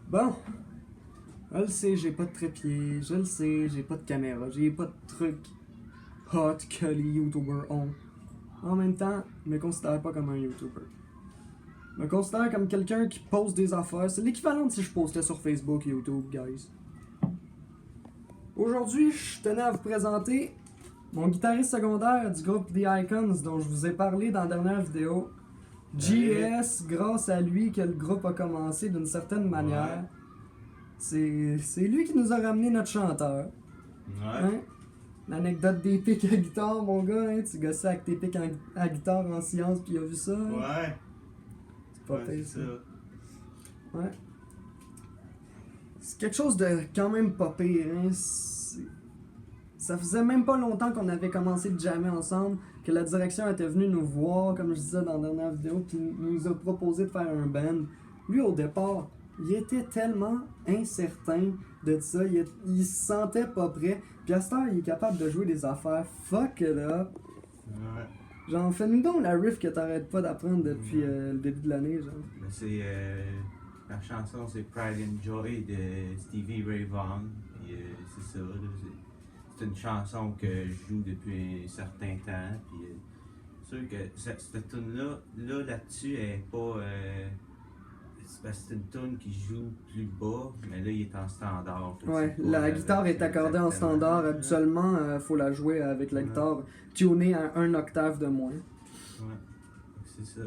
Bon, je le sais, j'ai pas de trépied, je le sais, j'ai pas de caméra, j'ai pas de truc hot que les youtubers ont. En même temps, je me considère pas comme un youtuber. Je me considère comme quelqu'un qui poste des affaires. C'est l'équivalent de si je postais sur Facebook et YouTube, guys. Aujourd'hui, je tenais à vous présenter mon guitariste secondaire du groupe The Icons dont je vous ai parlé dans la dernière vidéo. JS, grâce à lui que le groupe a commencé d'une certaine manière. C'est lui qui nous a ramené notre chanteur. Hein? L'anecdote des pics à guitare, mon gars, hein? Tu gossais avec tes pics à guitare en sciences puis il a vu ça. Hein? Ouais. C'est pas pire, ça. Ouais. C'est quelque chose de quand même pas pire, hein? Ça faisait même pas longtemps qu'on avait commencé de jammer ensemble, que la direction était venue nous voir, comme je disais dans la dernière vidéo, puis nous a proposé de faire un band. Lui, au départ, il était tellement incertain de ça, il se sentait pas prêt. Puis à cette heure, il est capable de jouer des affaires fuck it up. Ouais. Genre, fais-nous donc la riff que t'arrêtes pas d'apprendre depuis le début de l'année, genre. Ben, c'est la chanson, c'est Pride and Joy de Stevie Ray Vaughan. Puis, c'est ça, là, c'est une chanson que je joue depuis un certain temps. Puis, c'est sûr que cette tune là-dessus, elle est pas. C'est parce que c'est une tune qui joue plus bas, mais là, il est en standard. Ouais, la guitare est accordée en standard. Habituellement, faut la jouer avec la guitare tunée à un octave de moins. Ouais, c'est ça.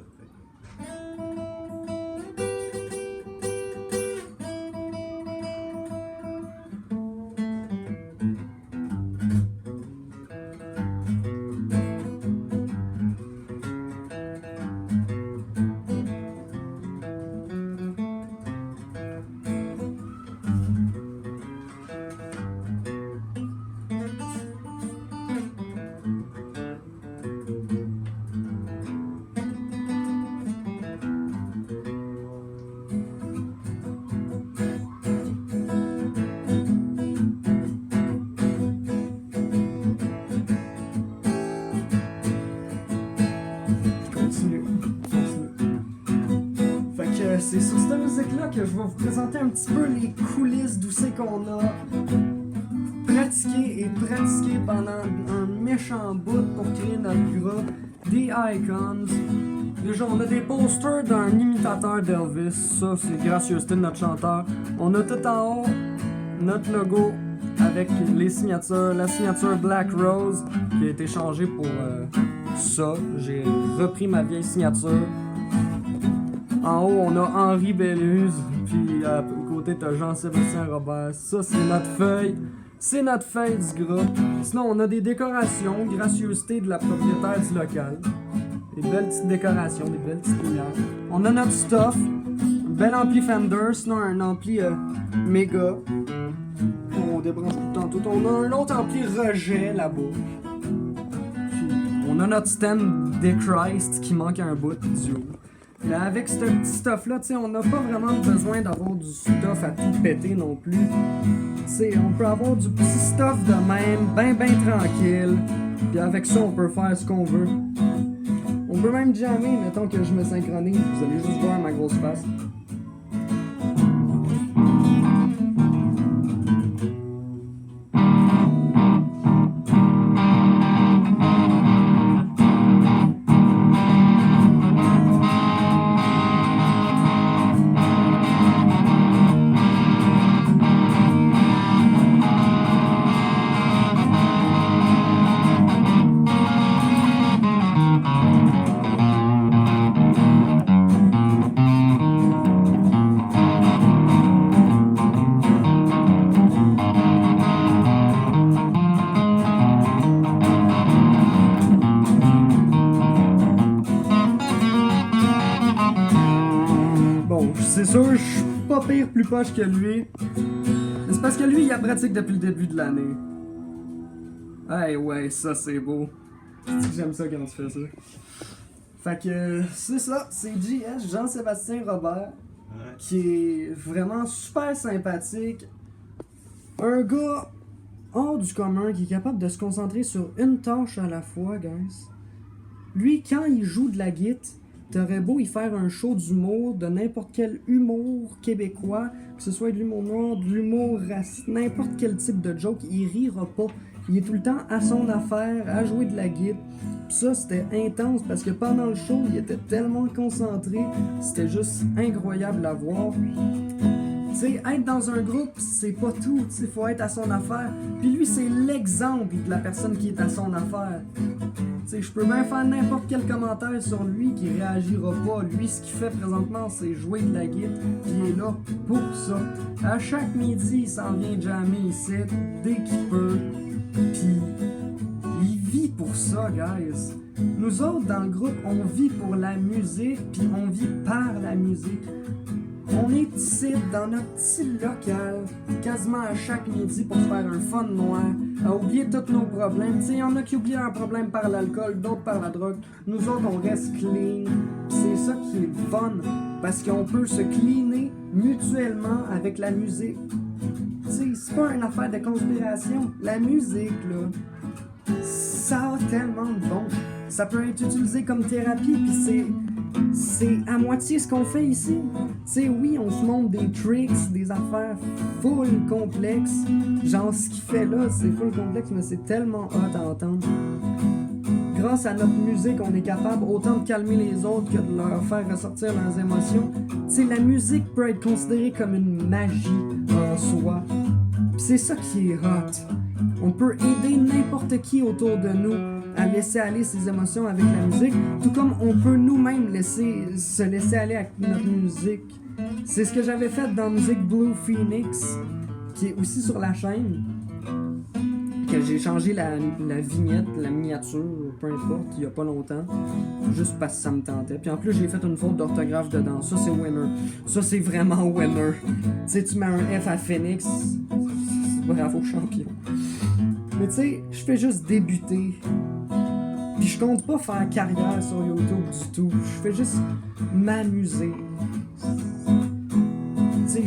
Continue. Fait que c'est sur cette musique-là que je vais vous présenter un petit peu les coulisses d'où c'est qu'on a pratiqué pendant un méchant bout pour créer notre groupe, The Icons. Déjà, on a des posters d'un imitateur d'Elvis, ça c'est gracieuseté de notre chanteur. On a tout en haut notre logo avec les signatures, la signature Black Rose qui a été changée pour ça. J'ai repris ma vieille signature. En haut, on a Henri Belluse, puis à côté, t'as Jean-Sébastien Robert. Ça, c'est notre feuille. C'est notre feuille du groupe. Sinon, on a des décorations, gracieuseté de la propriétaire du local. Des belles petites décorations, des belles petites lumières. On a notre stuff, un bel ampli Fender, sinon un ampli méga. On débranche tout le temps tout. On a un autre ampli rejet là-bas. Puis, on a notre stand The Christ qui manque un bout du haut. Mais avec ce petit stuff-là, on n'a pas vraiment besoin d'avoir du stuff à tout péter non plus. T'sais, on peut avoir du petit stuff de même, ben tranquille. Puis avec ça, on peut faire ce qu'on veut. On peut même jammer, mettons que je me synchronise. Vous allez juste voir ma grosse face. C'est sûr, je suis pas pire plus poche que lui. Mais c'est parce que lui, il a pratique depuis le début de l'année. Hey, ouais, ça c'est beau. J'aime ça quand tu fais ça. Fait que c'est ça, c'est JS, Jean-Sébastien Robert, qui est vraiment super sympathique. Un gars hors du commun qui est capable de se concentrer sur une tâche à la fois, guys. Lui, quand il joue de la guitare, t'aurais beau y faire un show d'humour, de n'importe quel humour québécois, que ce soit de l'humour noir, de l'humour raciste, n'importe quel type de joke, il rira pas. Il est tout le temps à son affaire, à jouer de la guitare. Pis ça, c'était intense parce que pendant le show, il était tellement concentré, c'était juste incroyable à voir. Tu sais, être dans un groupe, c'est pas tout, tu sais, faut être à son affaire. Puis lui, c'est l'exemple de la personne qui est à son affaire. Tu sais, je peux bien faire n'importe quel commentaire sur lui qui réagira pas. Lui, ce qu'il fait présentement, c'est jouer de la guitare, puis il est là pour ça. À chaque midi, il s'en vient jammer ici, dès qu'il peut. Puis, il vit pour ça, guys. Nous autres, dans le groupe, on vit pour la musique, puis on vit par la musique. On est ici, dans notre petit local, quasiment à chaque midi pour faire un fun noir, à oublier tous nos problèmes. Tu sais, il y en a qui oublient leurs problèmes par l'alcool, d'autres par la drogue. Nous autres, on reste clean. Pis c'est ça qui est fun, parce qu'on peut se cleaner mutuellement avec la musique. Tu sais, c'est pas une affaire de conspiration. La musique, là, ça a tellement de bon. Ça peut être utilisé comme thérapie, puis c'est à moitié ce qu'on fait ici. Tu sais, oui, on se montre des tricks, des affaires full complexes. Genre, ce qu'il fait là, c'est full complexe, mais c'est tellement hot à entendre. Grâce à notre musique, on est capable autant de calmer les autres que de leur faire ressortir leurs émotions. Tu sais, la musique peut être considérée comme une magie en soi. Pis c'est ça qui est hot. On peut aider n'importe qui autour de nous à laisser aller ses émotions avec la musique, tout comme on peut nous-mêmes se laisser aller avec notre musique. C'est ce que j'avais fait dans Musique Blue Phoenix, qui est aussi sur la chaîne, que j'ai changé la vignette, la miniature, peu importe, il y a pas longtemps, juste parce que ça me tentait. Puis en plus, j'ai fait une faute d'orthographe dedans. Ça, c'est winner. Ça, c'est vraiment winner. Tu sais, tu mets un F à Phoenix, bravo champion. Mais tu sais, je fais juste débuter. Puis je compte pas faire carrière sur YouTube du tout. Je fais juste m'amuser. Tu sais,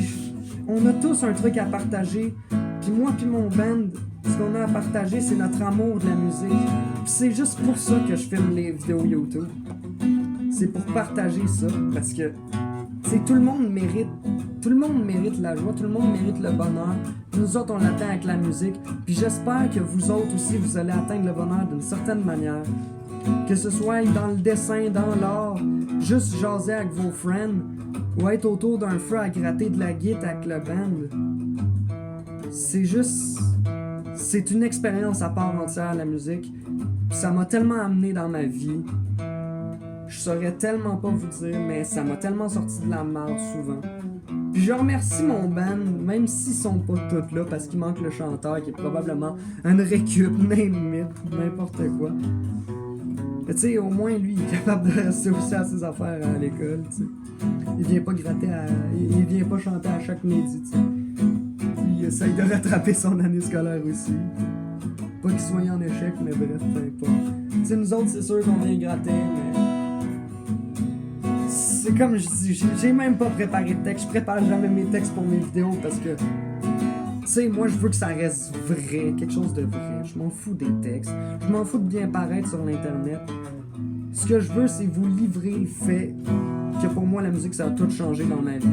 on a tous un truc à partager. Puis moi puis mon band, ce qu'on a à partager, c'est notre amour de la musique. Puis c'est juste pour ça que je filme les vidéos YouTube. C'est pour partager ça. Parce que, tu sais, tout le monde mérite la joie, tout le monde mérite le bonheur. Nous autres, on l'atteint avec la musique. Puis j'espère que vous autres aussi, vous allez atteindre le bonheur d'une certaine manière. Que ce soit dans le dessin, dans l'art, juste jaser avec vos friends, ou être autour d'un feu à gratter de la guitare avec le band. C'est une expérience à part entière, la musique. Puis ça m'a tellement amené dans ma vie. Je saurais tellement pas vous dire, mais ça m'a tellement sorti de la merde souvent. Puis je remercie mon band, même s'ils sont pas tous là, parce qu'il manque le chanteur qui est probablement un récup, n'importe quoi. Mais tu sais, au moins lui, il est capable de rester aussi à ses affaires à l'école, tu sais. Il vient pas il vient pas chanter à chaque midi, tu sais. Puis il essaye de rattraper son année scolaire aussi. Pas qu'il soit en échec, mais bref, peu importe. Tu sais, nous autres, c'est sûr qu'on vient gratter, mais... C'est comme je dis, j'ai même pas préparé de texte. Je prépare jamais mes textes pour mes vidéos parce que, tu sais, moi je veux que ça reste vrai, quelque chose de vrai. Je m'en fous des textes, je m'en fous de bien paraître sur l'internet. Ce que je veux, c'est vous livrer le fait que pour moi la musique ça a tout changé dans ma vie.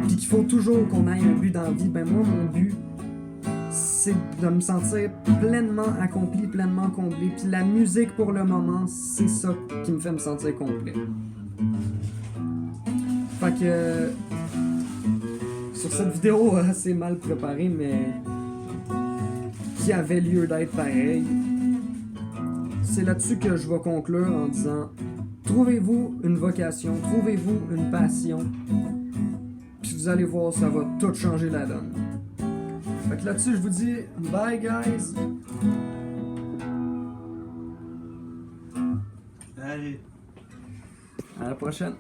Puis qu'il faut toujours qu'on ait un but dans la vie. Ben moi mon but, c'est de me sentir pleinement accompli, pleinement comblé. Puis la musique pour le moment, c'est ça qui me fait me sentir complet. Fait que sur cette vidéo assez mal préparée, mais qui avait lieu d'être pareil, c'est là-dessus que je vais conclure en disant: trouvez-vous une vocation, trouvez-vous une passion, puis vous allez voir, ça va tout changer la donne. Fait que là-dessus, je vous dis bye guys. Allez. À la prochaine.